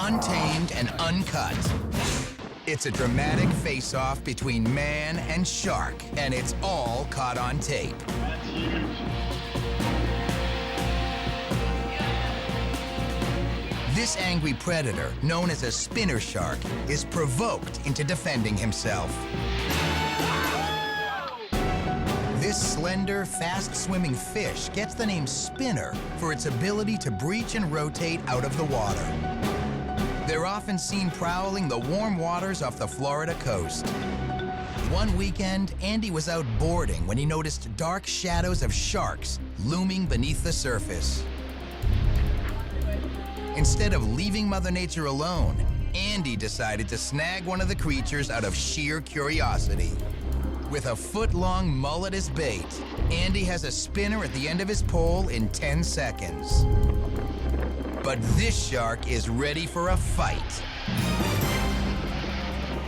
Untamed and Uncut. It's a dramatic face-off between man and shark, and it's all caught on tape. That's huge. This angry predator, known as a spinner shark, is provoked into defending himself. This slender, fast-swimming fish gets the name spinner for its ability to breach and rotate out of the water. They're often seen prowling the warm waters off the Florida coast. One weekend, Andy was out boarding when he noticed dark shadows of sharks looming beneath the surface. Instead of leaving Mother Nature alone, Andy decided to snag one of the creatures out of sheer curiosity. With a foot-long mullet as bait, Andy has a spinner at the end of his pole in 10 seconds. But this shark is ready for a fight.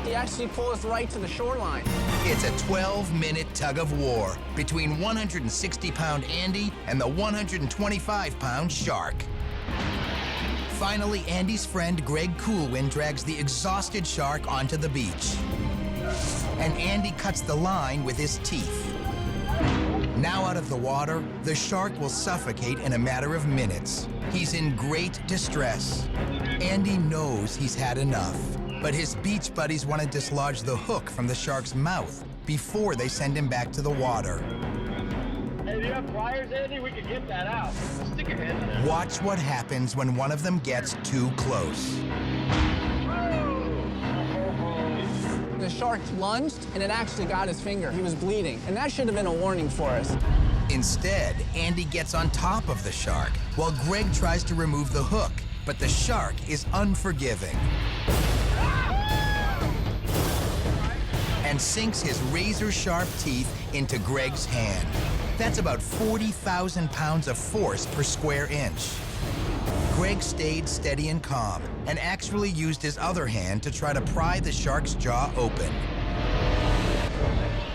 He actually pulled us right to the shoreline. It's a 12-minute tug-of-war between 160-pound Andy and the 125-pound shark. Finally, Andy's friend Greg Coolwind drags the exhausted shark onto the beach. And Andy cuts the line with his teeth. Now out of the water, the shark will suffocate in a matter of minutes. He's in great distress. Andy knows he's had enough, but his beach buddies want to dislodge the hook from the shark's mouth before they send him back to the water. Hey, do you have pliers, Andy? We could get that out. Stick your hand in there. Watch what happens when one of them gets too close. The shark lunged, and it actually got his finger. He was bleeding, and that should have been a warning for us. Instead, Andy gets on top of the shark, while Greg tries to remove the hook, but the shark is unforgiving and sinks his razor-sharp teeth into Greg's hand. That's about 40,000 pounds of force per square inch. Greg stayed steady and calm and actually used his other hand to try to pry the shark's jaw open.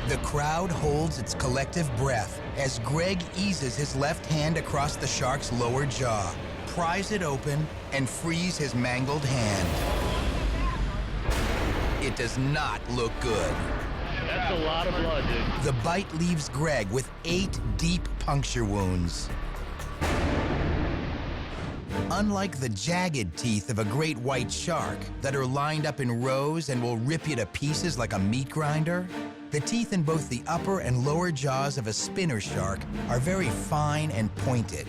The crowd holds its collective breath as Greg eases his left hand across the shark's lower jaw, pries it open, and frees his mangled hand. It does not look good. That's a lot of blood, dude. The bite leaves Greg with 8 deep puncture wounds. Unlike the jagged teeth of a great white shark that are lined up in rows and will rip you to pieces like a meat grinder, the teeth in both the upper and lower jaws of a spinner shark are very fine and pointed.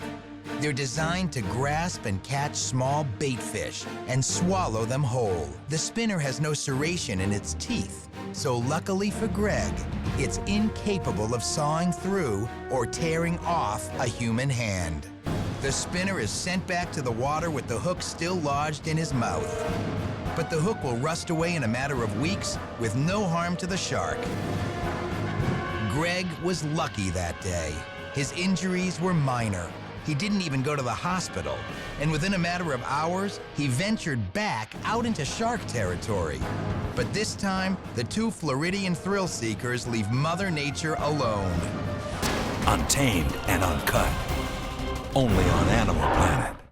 They're designed to grasp and catch small bait fish and swallow them whole. The spinner has no serration in its teeth, so luckily for Greg, it's incapable of sawing through or tearing off a human hand. The spinner is sent back to the water with the hook still lodged in his mouth. But the hook will rust away in a matter of weeks with no harm to the shark. Greg was lucky that day. His injuries were minor. He didn't even go to the hospital. And within a matter of hours, he ventured back out into shark territory. But this time, the two Floridian thrill seekers leave Mother Nature alone. Untamed and Uncut. Only on Animal Planet.